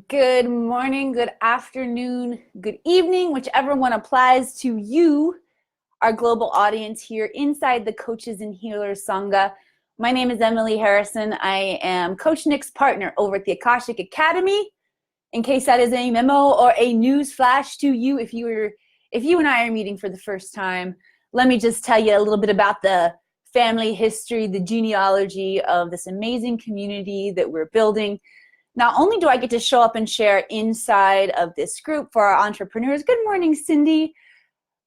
Good morning, good afternoon, good evening, whichever one applies to you, our global audience here inside the Coaches and Healers Sangha. My name is Emily Harrison. I am Coach Nick's partner over at the Akashic Academy. In case that is a memo or a news flash to you, if you and I are meeting for the first time, let me just tell you a little bit about the family history, the genealogy of this amazing community that we're building. Not only do I get to show up and share inside of this group for our entrepreneurs, good morning, Cindy,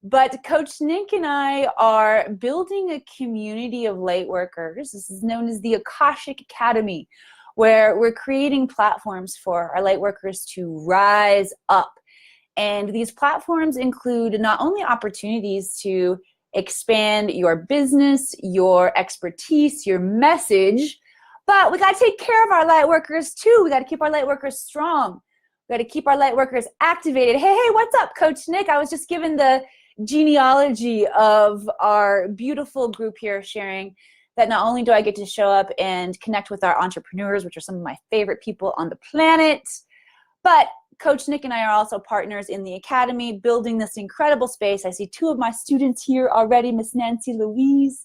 but Coach Nick and I are building a community of light workers. This is known as the Akashic Academy, where we're creating platforms for our light workers to rise up. And these platforms include not only opportunities to expand your business, your expertise, your message, but we got to take care of our light workers too. We got to keep our light workers strong. We got to keep our light workers activated. Hey, what's up, Coach Nick? I was just given the genealogy of our beautiful group here, sharing that not only do I get to show up and connect with our entrepreneurs, which are some of my favorite people on the planet, but Coach Nick and I are also partners in the Academy, building this incredible space. I see two of my students here already, Miss Nancy Louise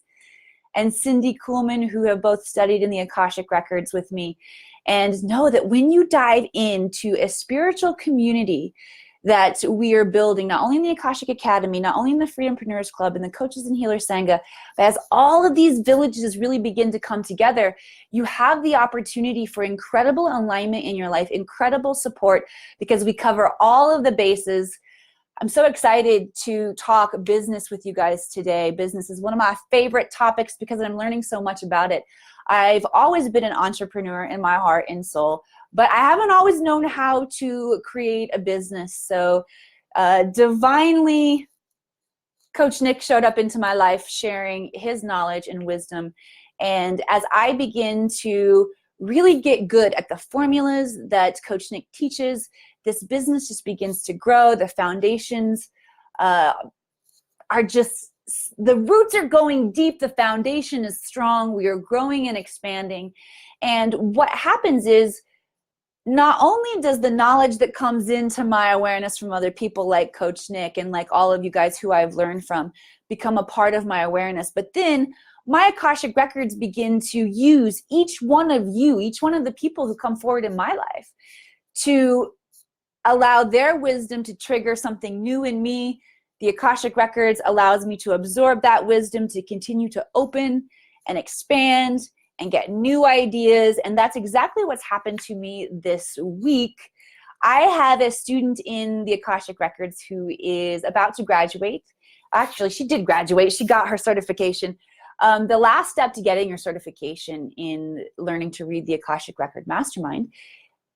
and Cindy Kuhlman, who have both studied in the Akashic Records with me. And know that when you dive into a spiritual community that we are building, not only in the Akashic Academy, not only in the Freedompreneurs Club and the Coaches and Healers Sangha, but as all of these villages really begin to come together, you have the opportunity for incredible alignment in your life, incredible support, because we cover all of the bases. I'm so excited to talk business with you guys today. Business is one of my favorite topics because I'm learning so much about it. I've always been an entrepreneur in my heart and soul, but I haven't always known how to create a business. So divinely, Coach Nick showed up into my life sharing his knowledge and wisdom. And as I begin to really get good at the formulas that Coach Nick teaches, this business just begins to grow. The foundations are just, the roots are going deep. The foundation is strong. We are growing and expanding. And what happens is, not only does the knowledge that comes into my awareness from other people like Coach Nick and like all of you guys who I've learned from become a part of my awareness, but then my Akashic Records begin to use each one of you, each one of the people who come forward in my life, to allow their wisdom to trigger something new in me. The Akashic Records allows me to absorb that wisdom to continue to open and expand and get new ideas. And that's exactly what's happened to me this week. I have a student in the Akashic Records who is about to graduate. Actually, she did graduate. She got her certification. The last step to getting your certification in learning to read the Akashic Record Mastermind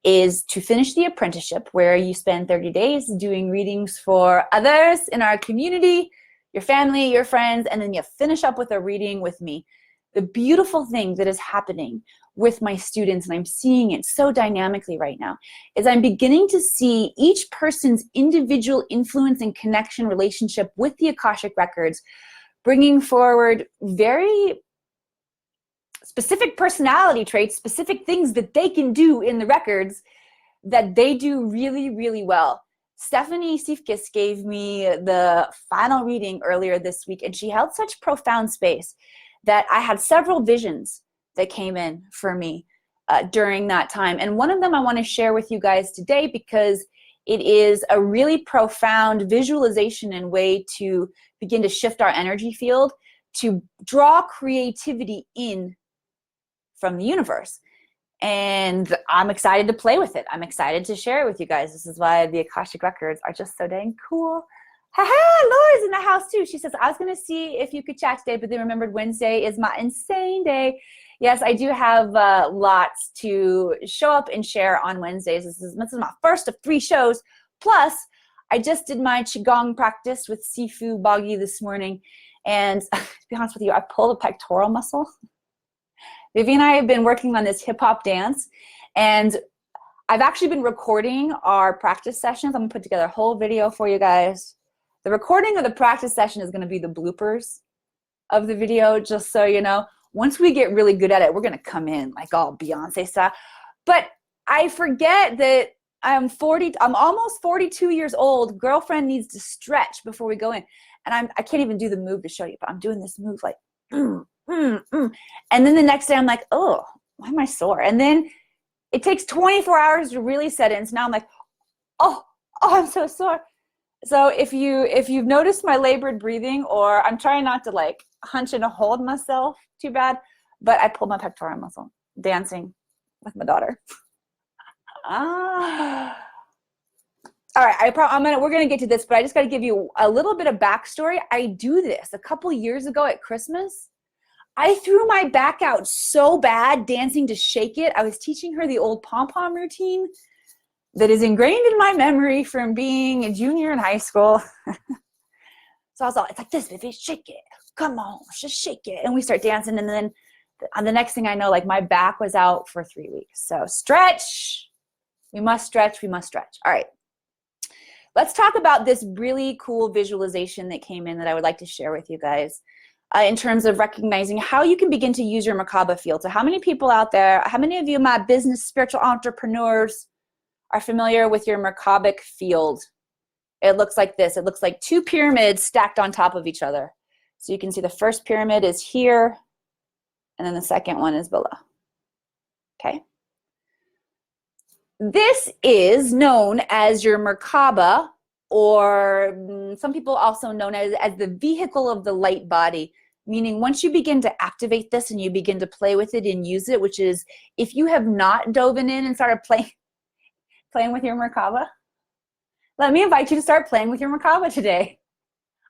is to finish the apprenticeship, where you spend 30 days doing readings for others in our community, your family, your friends, and then you finish up with a reading with me. The beautiful thing that is happening with my students, and I'm seeing it so dynamically right now, is I'm beginning to see each person's individual influence and connection relationship with the Akashic Records, bringing forward very specific personality traits, specific things that they can do in the records that they do really, really well. Stephanie Sifkis gave me the final reading earlier this week, and she held such profound space that I had several visions that came in for me during that time. And one of them I want to share with you guys today, because it is a really profound visualization and way to begin to shift our energy field, to draw creativity in from the universe. And I'm excited to play with it. I'm excited to share it with you guys. This is why the Akashic Records are just so dang cool. Haha, Laura's in the house too. She says, I was going to see if you could chat today, but then remembered Wednesday is my insane day. Yes, I do have lots to show up and share on Wednesdays. This is my first of 3 shows. Plus, I just did my Qigong practice with Sifu Boggy this morning. And to be honest with you, I pulled a pectoral muscle. Vivi and I have been working on this hip hop dance, and I've actually been recording our practice sessions. I'm gonna put together a whole video for you guys. The recording of the practice session is gonna be the bloopers of the video, just so you know. Once we get really good at it, we're gonna come in like all Beyonce style. But I forget that I'm almost 42 years old. Girlfriend needs to stretch before we go in. And I can't even do the move to show you, but I'm doing this move like, And then the next day I'm like, oh, why am I sore? And then it takes 24 hours to really set in. So now I'm like, oh, I'm so sore. So if you've noticed my labored breathing, or I'm trying not to like hunch and hold myself too bad, but I pulled my pectoral muscle dancing with my daughter. All right, we're gonna get to this, but I just got to give you a little bit of backstory. I do this a couple years ago at Christmas. I threw my back out so bad dancing to shake it. I was teaching her the old pom-pom routine that is ingrained in my memory from being a junior in high school. So I was all, it's like this, baby, shake it. Come on, just shake it. And we start dancing. And then the next thing I know, like my back was out for 3 weeks. So stretch. We must stretch. We must stretch. All right. Let's talk about this really cool visualization that came in that I would like to share with you guys in terms of recognizing how you can begin to use your Merkaba field. So how many people out there, how many of you, my business spiritual entrepreneurs, are familiar with your Merkabic field? It looks like this. It looks like two pyramids stacked on top of each other. So you can see the first pyramid is here, and then the second one is below. Okay. This is known as your Merkaba, or some people also known as the vehicle of the light body, meaning once you begin to activate this and you begin to play with it and use it, which is if you have not dove in and started playing with your Merkaba, let me invite you to start playing with your Merkaba today.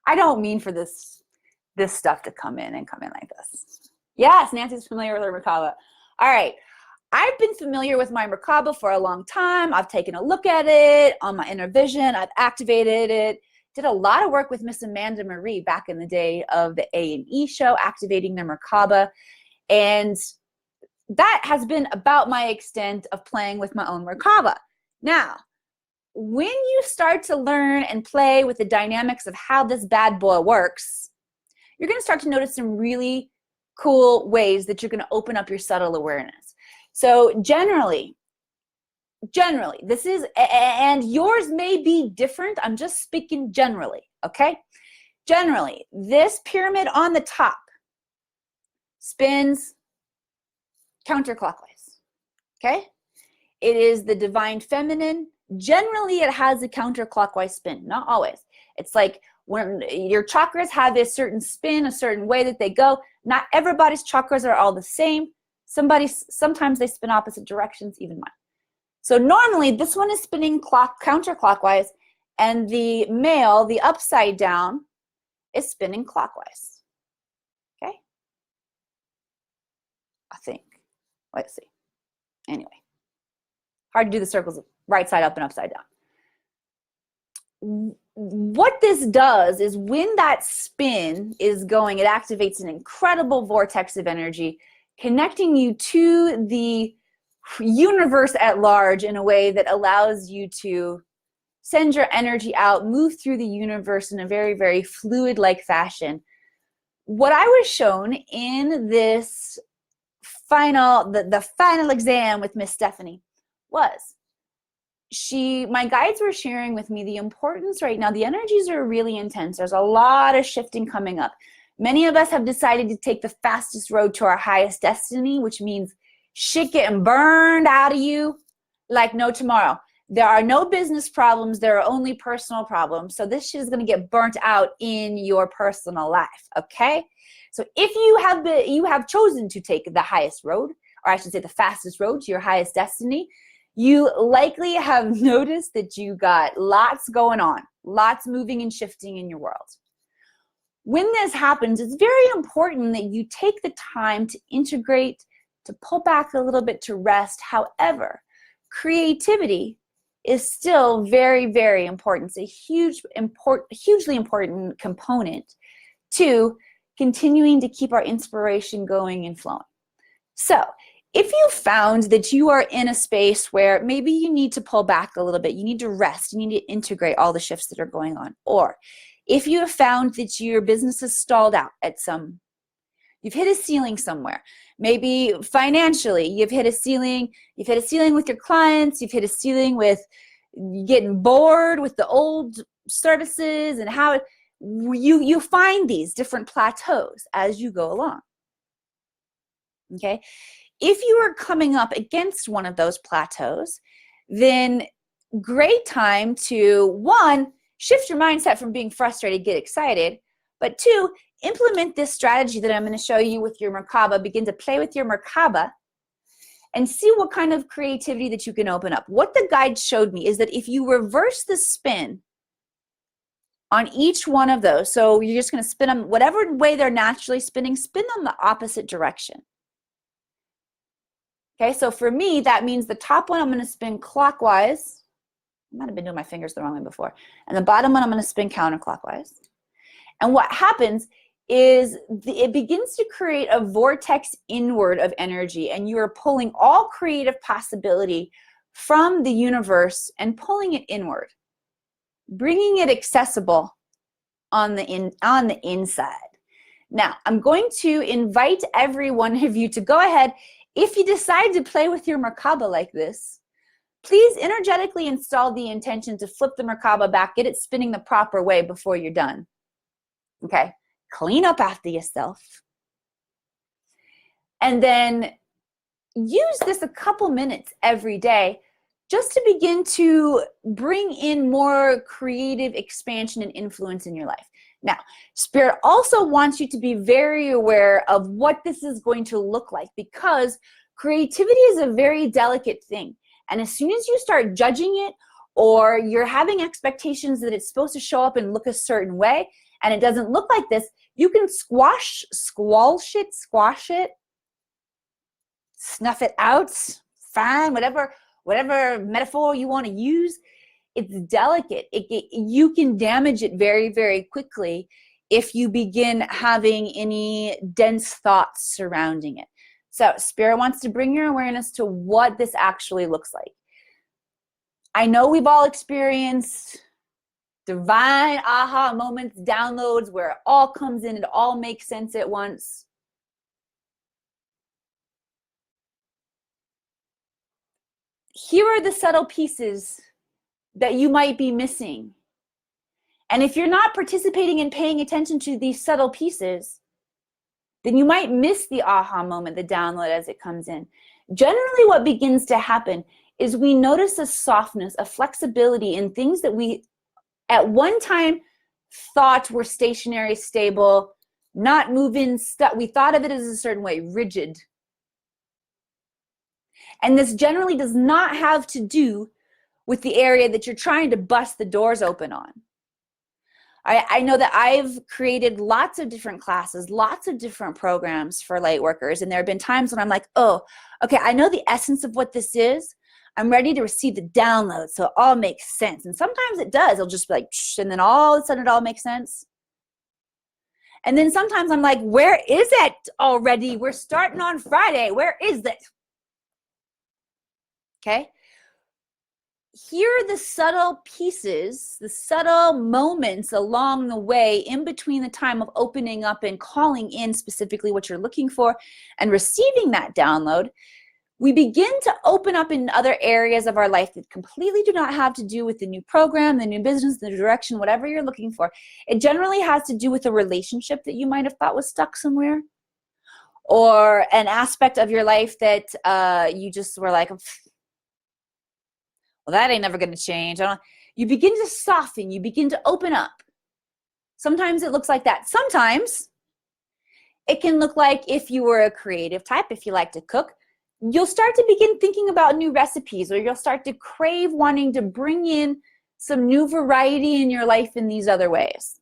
I don't mean for this stuff to come in like this. Yes, Nancy's familiar with her Merkaba. All right. I've been familiar with my Merkaba for a long time. I've taken a look at it on my inner vision. I've activated it. Did a lot of work with Miss Amanda Marie back in the day of the A&E show, activating their Merkaba. And that has been about my extent of playing with my own Merkaba. Now, when you start to learn and play with the dynamics of how this bad boy works, you're going to start to notice some really cool ways that you're going to open up your subtle awareness. So generally, this is, and yours may be different. I'm just speaking generally, okay? Generally, this pyramid on the top spins counterclockwise, okay? It is the divine feminine. Generally, it has a counterclockwise spin, not always. It's like when your chakras have a certain spin, a certain way that they go. Not everybody's chakras are all the same. Sometimes they spin opposite directions, even mine. So normally this one is spinning counterclockwise, and the male, the upside down, is spinning clockwise. Okay? I think. Let's see. Anyway. Hard to do the circles right side up and upside down. What this does is when that spin is going, it activates an incredible vortex of energy, connecting you to the universe at large in a way that allows you to send your energy out, move through the universe in a very, very fluid-like fashion. What I was shown in this the final exam with Miss Stephanie was my guides were sharing with me the importance right now. The energies are really intense. There's a lot of shifting coming up. Many of us have decided to take the fastest road to our highest destiny, which means shit getting burned out of you like no tomorrow. There are no business problems. There are only personal problems. So this shit is going to get burnt out in your personal life, okay? So if you have chosen to take the highest road, or I should say the fastest road to your highest destiny, you likely have noticed that you got lots going on, lots moving and shifting in your world. When this happens, it's very important that you take the time to integrate, to pull back a little bit, to rest. However, creativity is still very, very important. It's a hugely important component to continuing to keep our inspiration going and flowing. So if you found that you are in a space where maybe you need to pull back a little bit, you need to rest, you need to integrate all the shifts that are going on, or if you have found that your business is stalled out You've hit a ceiling somewhere. Maybe financially, you've hit a ceiling. You've hit a ceiling with your clients. You've hit a ceiling with getting bored with the old services and how you find these different plateaus as you go along. Okay. If you are coming up against one of those plateaus, then great time to, one, shift your mindset from being frustrated, get excited, but two, implement this strategy that I'm going to show you with your Merkaba. Begin to play with your Merkaba and see what kind of creativity that you can open up. What the guide showed me is that if you reverse the spin on each one of those, so you're just going to spin them whatever way they're naturally spinning, spin them the opposite direction. Okay, so for me, that means the top one I'm going to spin clockwise. I might have been doing my fingers the wrong way before. And the bottom one I'm going to spin counterclockwise. And what happens is it begins to create a vortex inward of energy, and you are pulling all creative possibility from the universe and pulling it inward, bringing it accessible on the inside. Now, I'm going to invite every one of you to go ahead. If you decide to play with your Merkaba like this, please energetically install the intention to flip the Merkaba back, get it spinning the proper way before you're done. Okay, clean up after yourself. And then use this a couple minutes every day just to begin to bring in more creative expansion and influence in your life. Now, Spirit also wants you to be very aware of what this is going to look like, because creativity is a very delicate thing. And as soon as you start judging it, or you're having expectations that it's supposed to show up and look a certain way, and it doesn't look like this, you can squash it, snuff it out, fine, whatever metaphor you want to use. It's delicate. You can damage it very, very quickly if you begin having any dense thoughts surrounding it. So Spirit wants to bring your awareness to what this actually looks like. I know we've all experienced divine aha moments, downloads, where it all comes in, it all makes sense at once. Here are the subtle pieces that you might be missing. And if you're not participating and paying attention to these subtle pieces, then you might miss the aha moment, the download as it comes in. Generally, what begins to happen is we notice a softness, a flexibility in things that we at one time thought were stationary, stable, not moving, we thought of it as a certain way, rigid. And this generally does not have to do with the area that you're trying to bust the doors open on. I know that I've created lots of different classes, lots of different programs for light workers, and there have been times when I'm like, oh, okay, I know the essence of what this is. I'm ready to receive the download, so it all makes sense. And sometimes it does. It'll just be like, shh, and then all of a sudden it all makes sense. And then sometimes I'm like, where is it already? We're starting on Friday. Where is it? Okay. Here are the subtle pieces, the subtle moments along the way in between the time of opening up and calling in specifically what you're looking for and receiving that download. We begin to open up in other areas of our life that completely do not have to do with the new program, the new business, the direction, whatever you're looking for. It generally has to do with a relationship that you might have thought was stuck somewhere, or an aspect of your life that you just were like, well, that ain't never going to change. You begin to soften. You begin to open up. Sometimes it looks like that. Sometimes it can look like, if you were a creative type, if you like to cook, you'll start to begin thinking about new recipes, or you'll start to crave wanting to bring in some new variety in your life in these other ways.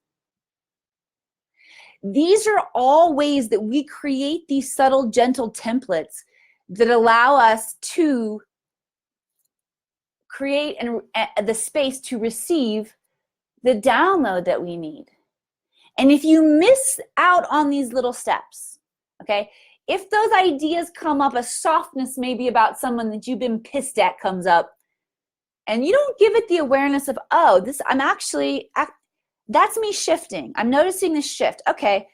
These are all ways that we create these subtle, gentle templates that allow us to create the space to receive the download that we need. And if you miss out on these little steps, okay, if those ideas come up, a softness maybe about someone that you've been pissed at comes up, and you don't give it the awareness of, oh, that's me shifting. I'm noticing this shift. Okay,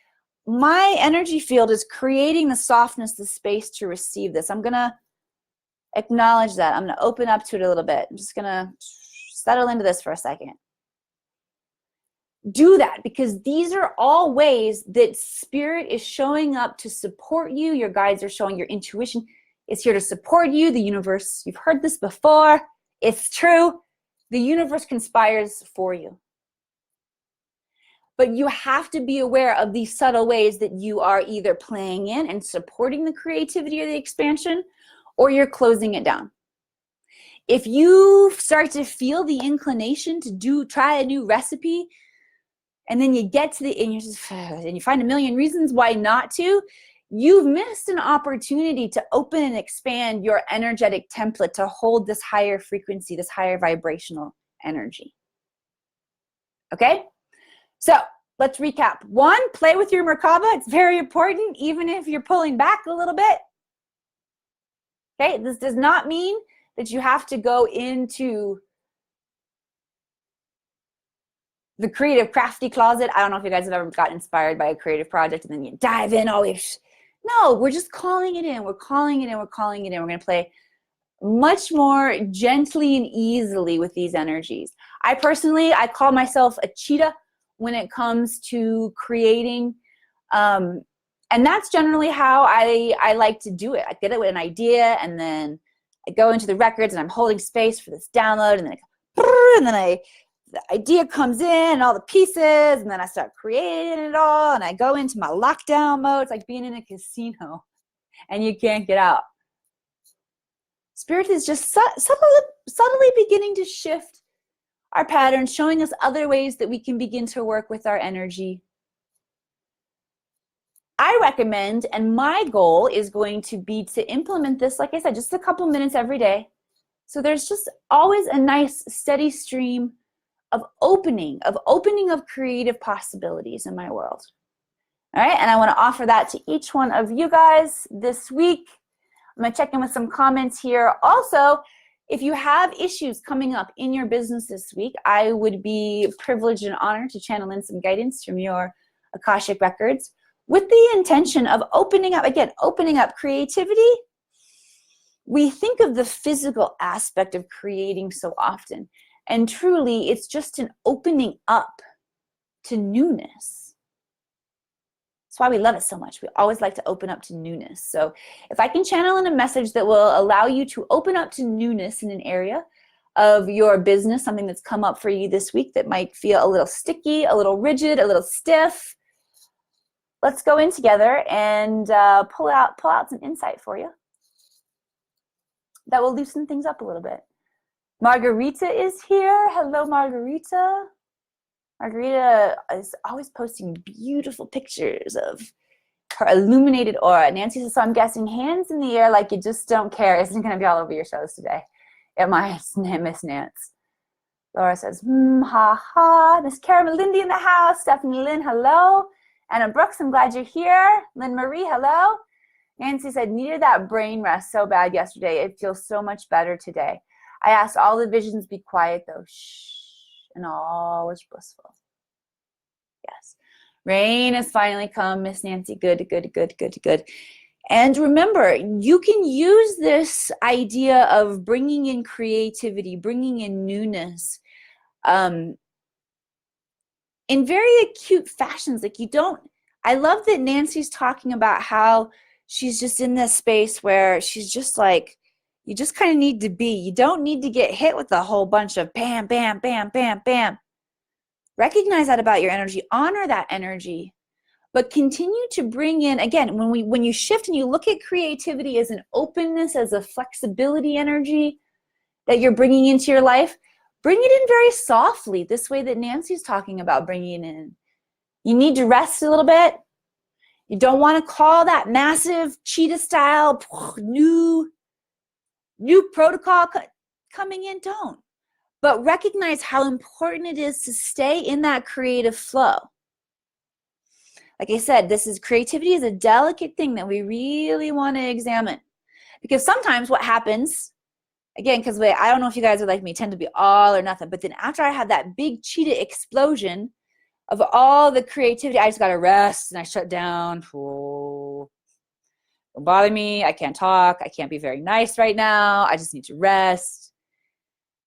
my energy field is creating the softness, the space to receive this. I'm going to acknowledge that. I'm going to open up to it a little bit. I'm just going to settle into this for a second. Do that, because these are all ways that spirit is showing up to support you. Your guides are showing, your intuition is here to support you. The universe, you've heard this before. It's true. The universe conspires for you. But you have to be aware of these subtle ways that you are either playing in and supporting the creativity or the expansion, or you're closing it down. If you start to feel the inclination to try a new recipe, and then you get to the end, and you find a million reasons why not to, you've missed an opportunity to open and expand your energetic template to hold this higher frequency, this higher vibrational energy. Okay? So let's recap. 1, play with your Merkaba. It's very important, even if you're pulling back a little bit. Okay? This does not mean that you have to go into the creative crafty closet. I don't know if you guys have ever got inspired by a creative project and then you dive in always. No, we're just calling it in. We're calling it in. We're calling it in. We're going to play much more gently and easily with these energies. I call myself a cheetah when it comes to creating. And that's generally how I like to do it. I get it with an idea, and then I go into the records and I'm holding space for this download, and then the idea comes in and all the pieces, and then I start creating it all, and I go into my lockdown mode. It's like being in a casino and you can't get out. Spirit is just subtly beginning to shift our patterns, showing us other ways that we can begin to work with our energy. I recommend, and my goal is going to be to implement this, like I said, just a couple minutes every day. So there's just always a nice steady stream of opening of creative possibilities in my world. All right, and I want to offer that to each one of you guys this week. I'm going to check in with some comments here. Also, if you have issues coming up in your business this week, I would be privileged and honored to channel in some guidance from your Akashic Records with the intention of opening up creativity. We think of the physical aspect of creating so often, and truly it's just an opening up to newness. That's why we love it so much. We always like to open up to newness. So if I can channel in a message that will allow you to open up to newness in an area of your business, something that's come up for you this week that might feel a little sticky, a little rigid, a little stiff, let's go in together and pull out some insight for you that will loosen things up a little bit. Margarita is here. Hello, Margarita. Margarita is always posting beautiful pictures of her illuminated aura. Nancy says, so I'm guessing hands in the air like you just don't care isn't going to be all over your shows today. It might, Miss Nance. Laura says, ha ha. Miss Kara Melindy in the house. Stephanie Lynn, hello. Anna Brooks, I'm glad you're here. Lynn Marie, hello. Nancy said, needed that brain rest so bad yesterday. It feels so much better today. I asked all the visions be quiet though. Shh. And all was blissful. Yes. Rain has finally come, Miss Nancy. Good, good, good, good, good. And remember, you can use this idea of bringing in creativity, bringing in newness in very acute fashions. Like I love that Nancy's talking about how she's just in this space where she's just like, you just kind of need to be. You don't need to get hit with a whole bunch of bam, bam, bam, bam, bam. Recognize that about your energy. Honor that energy. But continue to bring in, again, when you shift and you look at creativity as an openness, as a flexibility energy that you're bringing into your life, bring it in very softly, this way that Nancy's talking about bringing it in. You need to rest a little bit. You don't want to call that massive cheetah style new protocol coming in, don't. But recognize how important it is to stay in that creative flow. Like I said, creativity is a delicate thing that we really want to examine. Because sometimes what happens, again, because I don't know if you guys are like me, tend to be all or nothing, but then after I have that big cheetah explosion of all the creativity, I just got to rest and I shut down. Oh, don't bother me. I can't talk. I can't be very nice right now. I just need to rest.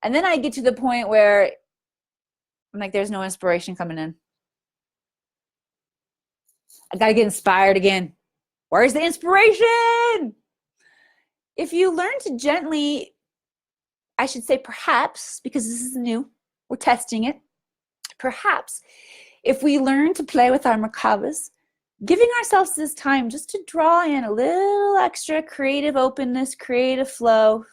And then I get to the point where I'm like, there's no inspiration coming in. I got to get inspired again. Where's the inspiration? If you learn to gently, I should say perhaps, because this is new, we're testing it. Perhaps if we learn to play with our merkabas, giving ourselves this time just to draw in a little extra creative openness, creative flow,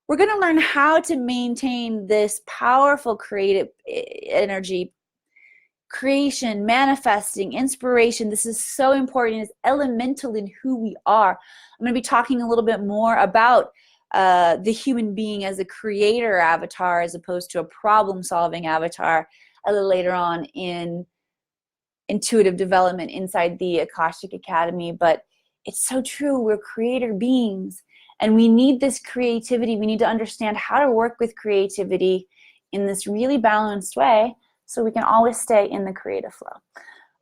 we're going to learn how to maintain this powerful creative energy, creation, manifesting, inspiration. This is so important. It's elemental in who we are. I'm going to be talking a little bit more about the human being as a creator avatar as opposed to a problem-solving avatar a little later on in intuitive development inside the Akashic Academy. But it's so true. We're creator beings, and we need this creativity. We need to understand how to work with creativity in this really balanced way so we can always stay in the creative flow.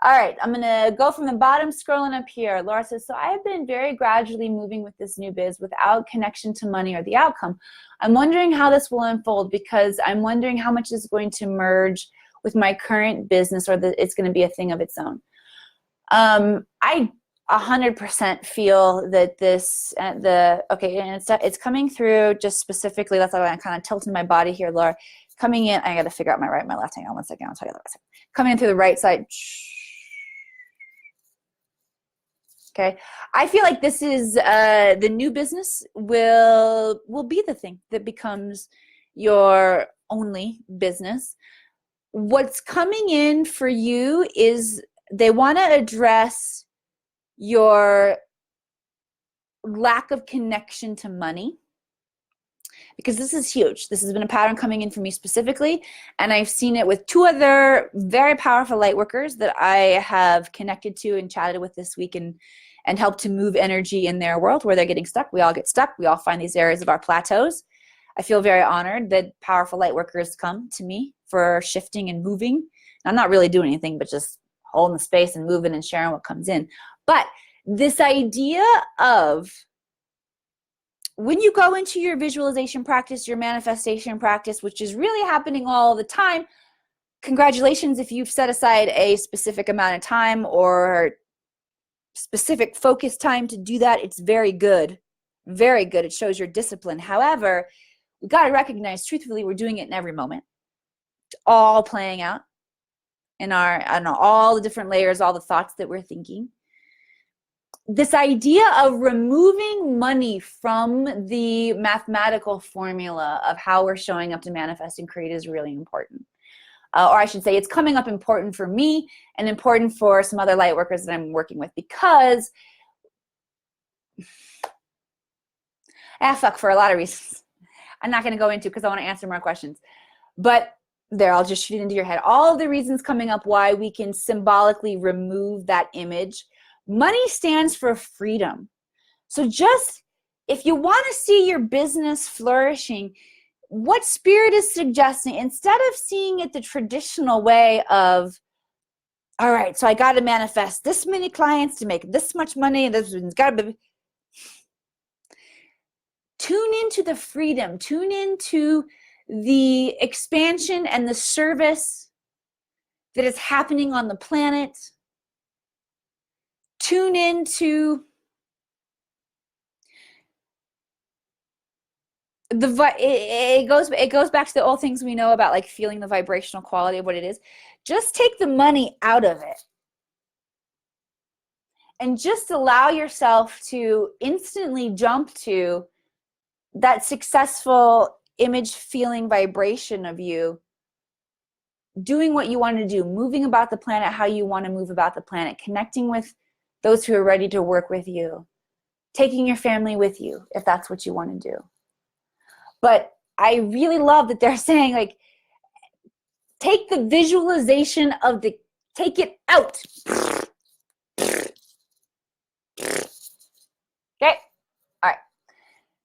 All right, I'm gonna go from the bottom, scrolling up here. Laura says, so I have been very gradually moving with this new biz without connection to money or the outcome. I'm wondering how this will unfold because I'm wondering how much is going to merge with my current business or that it's gonna be a thing of its own. I 100% feel that this, okay, and it's coming through just specifically, that's why I'm kind of tilting my body here, Laura. Coming in, I gotta figure out my right and my left. Hang on one second, I'll tell you the rest. Coming in through the right side. Okay, I feel like this is the new business will be the thing that becomes your only business. What's coming in for you is they want to address your lack of connection to money, because this is huge. This has been a pattern coming in for me specifically, and I've seen it with two other very powerful light workers that I have connected to and chatted with this week and helped to move energy in their world where they're getting stuck. We all get stuck. We all find these areas of our plateaus. I feel very honored that powerful light workers come to me for shifting and moving. And I'm not really doing anything but just holding the space and moving and sharing what comes in. But this idea of when you go into your visualization practice, your manifestation practice, which is really happening all the time, congratulations if you've set aside a specific amount of time or specific focus time to do that. It's very good. Very good. It shows your discipline. However, we got to recognize, truthfully, we're doing it in every moment. It's all playing out in all the different layers, all the thoughts that we're thinking. This idea of removing money from the mathematical formula of how we're showing up to manifest and create is really important. Or I should say it's coming up important for me and important for some other light workers that I'm working with, because for a lot of reasons I'm not going to go into because I want to answer more questions. But there, I'll just shoot it into your head. All of the reasons coming up why we can symbolically remove that image. Money stands for freedom. So just if you want to see your business flourishing, what Spirit is suggesting, instead of seeing it the traditional way of, all right, so I got to manifest this many clients to make this much money, and this has got to be. Tune into the freedom, tune into the expansion and the service that is happening on the planet. Tune into it goes back to the old things we know about, like feeling the vibrational quality of what it is. Just take the money out of it and just allow yourself to instantly jump to that successful image, feeling, vibration of you doing what you want to do, moving about the planet how you want to move about the planet, connecting with those who are ready to work with you, taking your family with you if that's what you want to do. But I really love that they're saying, like, take the visualization of take it out. Okay, all right.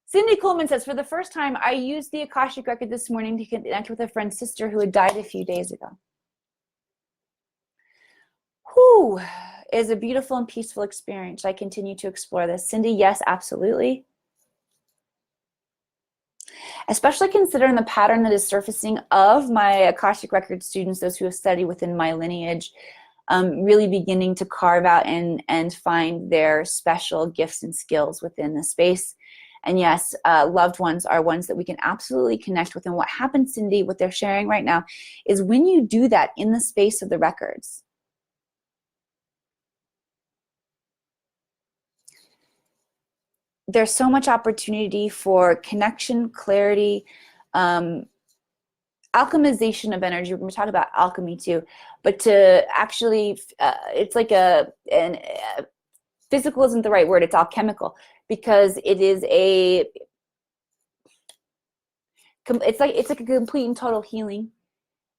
Cindy Coleman says, for the first time, I used the Akashic Record this morning to connect with a friend's sister who had died a few days ago. Whew, is a beautiful and peaceful experience. I continue to explore this. Cindy, yes, absolutely. Especially considering the pattern that is surfacing of my Akashic Records students, those who have studied within my lineage, really beginning to carve out and find their special gifts and skills within the space. And yes, loved ones are ones that we can absolutely connect with. And what happens, Cindy, what they're sharing right now, is when you do that in the space of the records, there's so much opportunity for connection, clarity, alchemization of energy. We're going to talk about alchemy too, but to actually, it's like physical isn't the right word, it's alchemical, because it is it's like a complete and total healing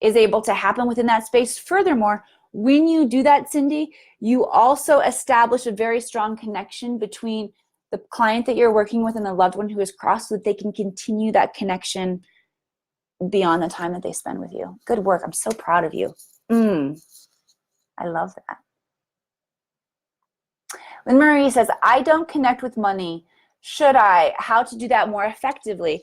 is able to happen within that space. Furthermore, when you do that, Cindy, you also establish a very strong connection between the client that you're working with and the loved one who is crossed, so that they can continue that connection beyond the time that they spend with you. Good work. I'm so proud of you. I love that. Lynn Marie says, I don't connect with money. Should I? How to do that more effectively?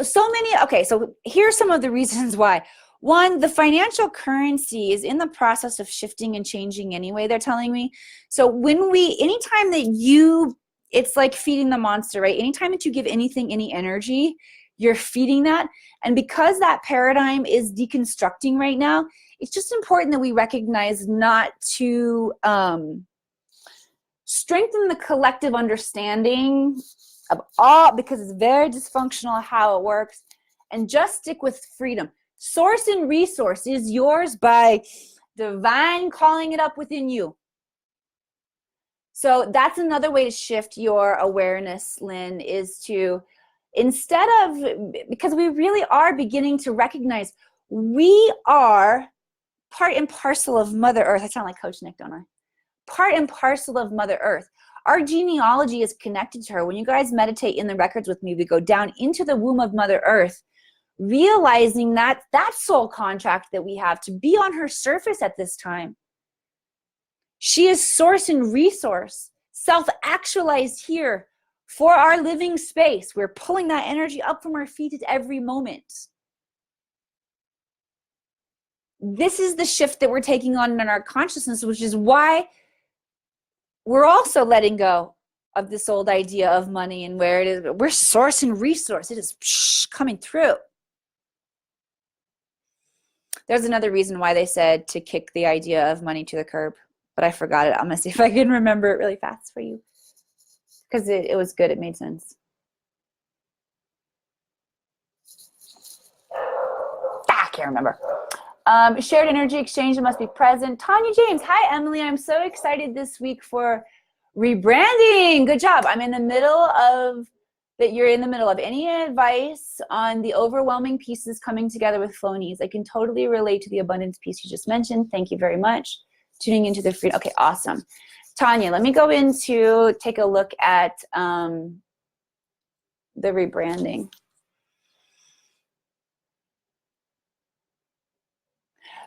So many. Okay, so here's some of the reasons why. One, the financial currency is in the process of shifting and changing anyway, they're telling me. So anytime that it's like feeding the monster, right? Anytime that you give anything any energy, you're feeding that. And because that paradigm is deconstructing right now, it's just important that we recognize not to strengthen the collective understanding of all, because it's very dysfunctional how it works, and just stick with freedom. Source and resource is yours by divine calling it up within you. So that's another way to shift your awareness, Lynn, is to, instead of, because we really are beginning to recognize we are part and parcel of Mother Earth. I sound like Coach Nick, don't I? Part and parcel of Mother Earth. Our genealogy is connected to her. When you guys meditate in the records with me, we go down into the womb of Mother Earth, realizing that soul contract that we have to be on her surface at this time. She is source and resource, self-actualized here for our living space. We're pulling that energy up from our feet at every moment. This is the shift that we're taking on in our consciousness, which is why we're also letting go of this old idea of money and where it is. We're source and resource. It is coming through. There's another reason why they said to kick the idea of money to the curb, but I forgot it. I'm going to see if I can remember it really fast for you, because it was good. It made sense. I can't remember. Shared energy exchange must be present. Tanya James, hi Emily. I'm so excited this week for rebranding. Good job. I'm in the middle of that. You're in the middle of any advice on the overwhelming pieces coming together with Flonies. I can totally relate to the abundance piece you just mentioned. Thank you very much. Tuning into the freedom. Okay, awesome. Tanya, let me go into take a look at the rebranding.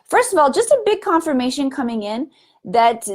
First of all, just a big confirmation coming in that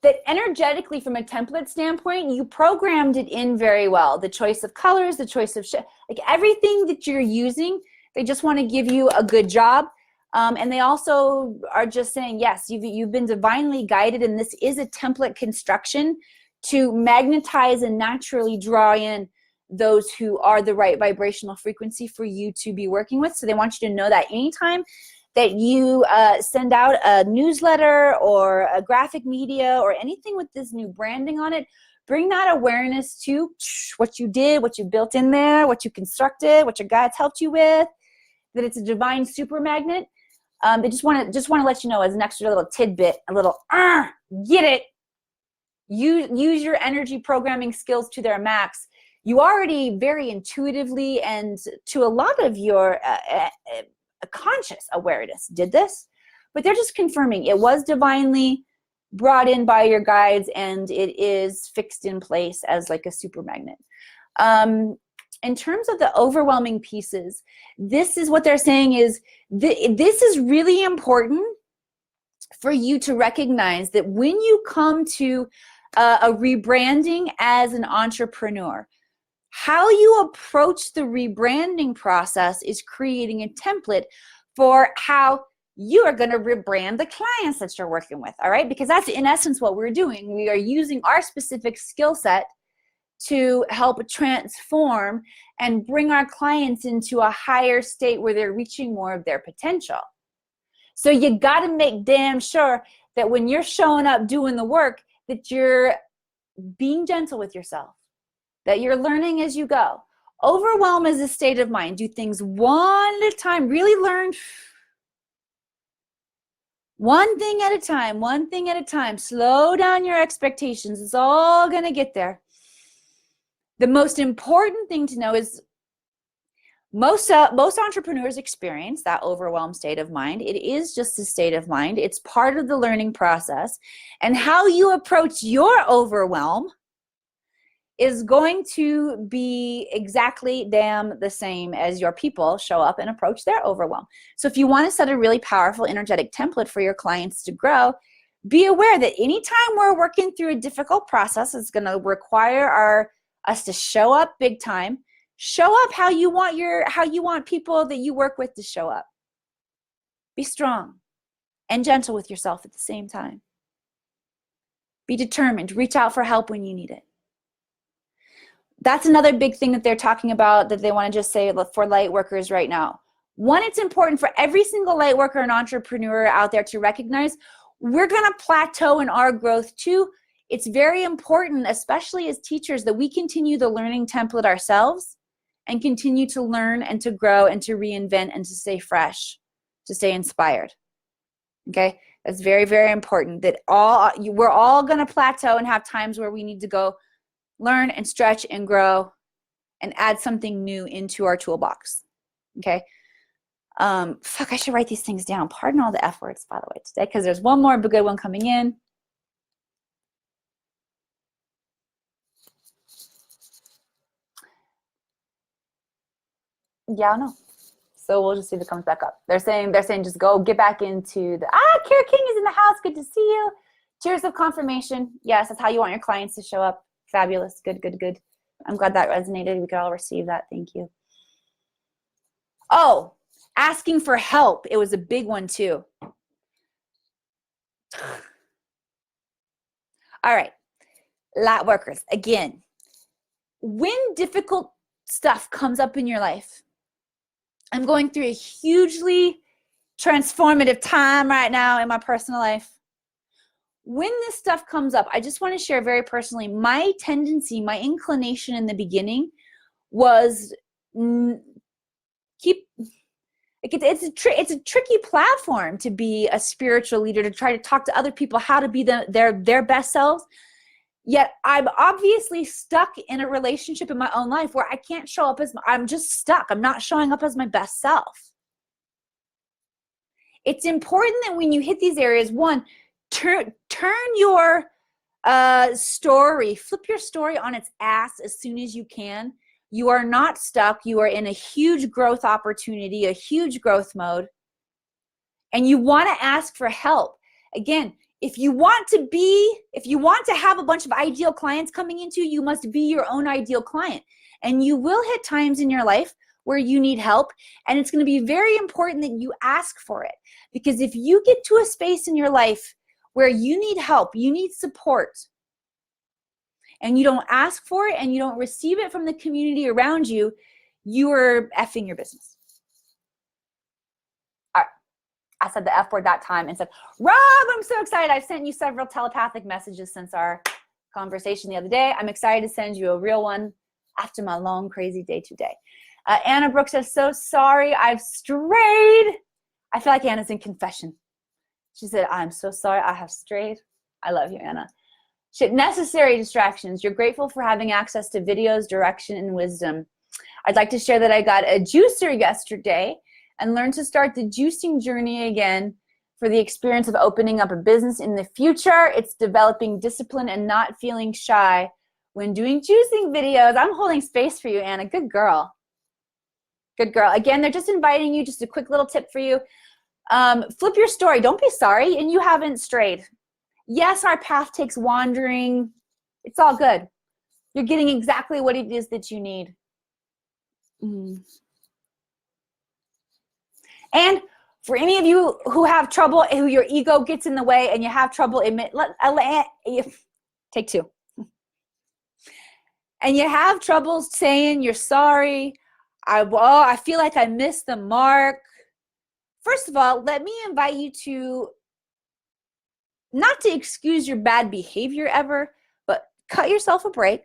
that energetically, from a template standpoint, you programmed it in very well. The choice of colors, the choice of like everything that you're using, they just want to give you a good job. And they also are just saying, yes, you've been divinely guided, and this is a template construction to magnetize and naturally draw in those who are the right vibrational frequency for you to be working with. So they want you to know that anytime that you send out a newsletter or a graphic media or anything with this new branding on it, bring that awareness to what you did, what you built in there, what you constructed, what your guides helped you with, that it's a divine super magnet. They just want to let you know as an extra little tidbit, a little, get it. Use your energy programming skills to their max. You already very intuitively and to a lot of your conscious awareness did this, but they're just confirming it was divinely brought in by your guides, and it is fixed in place as like a super magnet. in terms of the overwhelming pieces, this is what they're saying is, this is really important for you to recognize that when you come to a rebranding as an entrepreneur, how you approach the rebranding process is creating a template for how you are going to rebrand the clients that you're working with, all right? Because that's in essence what we're doing. We are using our specific skill set to help transform and bring our clients into a higher state where they're reaching more of their potential. So you got to make damn sure that when you're showing up doing the work, that you're being gentle with yourself, that you're learning as you go. Overwhelm is a state of mind. Do things one at a time. Really learn one thing at a time, one thing at a time. Slow down your expectations. It's all going to get there. The most important thing to know is most entrepreneurs experience that overwhelmed state of mind. It is just a state of mind. It's part of the learning process. And how you approach your overwhelm is going to be exactly damn the same as your people show up and approach their overwhelm. So if you want to set a really powerful, energetic template for your clients to grow, be aware that anytime we're working through a difficult process, it's going to require us to show up big time. Show up how you want people that you work with to show up. Be strong and gentle with yourself at the same time. Be determined. Reach out for help when you need it. That's another big thing that they're talking about, that they want to just say for light workers right now. One, it's important for every single light worker and entrepreneur out there to recognize we're going to plateau in our growth too. It's very important, especially as teachers, that we continue the learning template ourselves and continue to learn and to grow and to reinvent and to stay fresh, to stay inspired. Okay? That's very, very important, that we're all going to plateau and have times where we need to go learn and stretch and grow and add something new into our toolbox. Okay? Fuck, I should write these things down. Pardon all the F words, by the way, today, because there's one more good one coming in. Yeah, I know. So we'll just see if it comes back up. They're saying just go get back into the Kara King is in the house. Good to see you. Cheers of confirmation. Yes, that's how you want your clients to show up. Fabulous. Good, good, good. I'm glad that resonated. We could all receive that. Thank you. Oh, asking for help. It was a big one too. All right. Light workers. Again, when difficult stuff comes up in your life, I'm going through a hugely transformative time right now in my personal life. When this stuff comes up, I just want to share very personally, my tendency, my inclination in the beginning was it's a tricky platform to be a spiritual leader, to try to talk to other people how to be their best selves. Yet I'm obviously stuck in a relationship in my own life where I can't show up I'm just stuck. I'm not showing up as my best self. It's important that when you hit these areas, one, turn your story, flip your story on its ass as soon as you can. You are not stuck. You are in a huge growth opportunity, a huge growth mode. And you want to ask for help. Again, if you want to have a bunch of ideal clients coming into you, must be your own ideal client. And you will hit times in your life where you need help. And it's going to be very important that you ask for it. Because if you get to a space in your life where you need help, you need support, and you don't ask for it and you don't receive it from the community around you, you are effing your business. All right. I said the F word that time and said, Rob, I'm so excited. I've sent you several telepathic messages since our conversation the other day. I'm excited to send you a real one after my long, crazy day today. Anna Brooks says, so sorry, I've strayed. I feel like Anna's in confession. She said, I'm so sorry, I have strayed. I love you, Anna. Necessary distractions. You're grateful for having access to videos, direction, and wisdom. I'd like to share that I got a juicer yesterday and learned to start the juicing journey again for the experience of opening up a business in the future. It's developing discipline and not feeling shy when doing juicing videos. I'm holding space for you, Anna. Good girl. Good girl. Again, they're just inviting you, just a quick little tip for you. Flip your story. Don't be sorry, and you haven't strayed. Yes, our path takes wandering. It's all good. You're getting exactly what it is that you need. And for any of you who have trouble, who your ego gets in the way and you have trouble take two. And you have trouble saying you're sorry. I feel like I missed the mark. First of all, let me invite you to not to excuse your bad behavior ever, but cut yourself a break.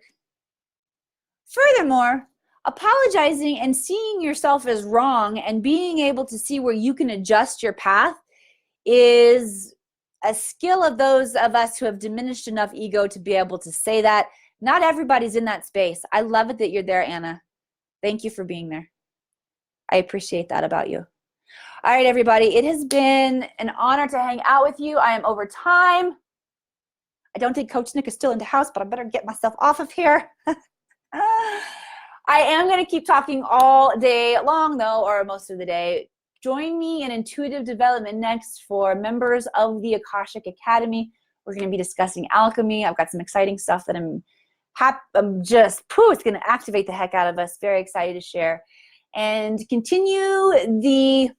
Furthermore, apologizing and seeing yourself as wrong and being able to see where you can adjust your path is a skill of those of us who have diminished enough ego to be able to say that. Not everybody's in that space. I love it that you're there, Anna. Thank you for being there. I appreciate that about you. All right, everybody. It has been an honor to hang out with you. I am over time. I don't think Coach Nick is still in the house, but I better get myself off of here. I am going to keep talking all day long, though, or most of the day. Join me in Intuitive Development next for members of the Akashic Academy. We're going to be discussing alchemy. I've got some exciting stuff that it's going to activate the heck out of us. Very excited to share. And continue the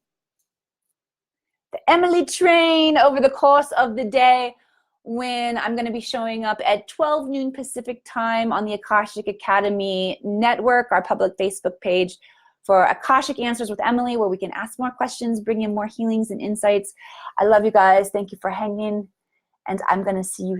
Emily train over the course of the day, when I'm going to be showing up at 12 noon Pacific time on the Akashic Academy network, our public Facebook page, for Akashic Answers with Emily, where we can ask more questions, bring in more healings and insights. I love you guys. Thank you for hanging, and I'm going to see you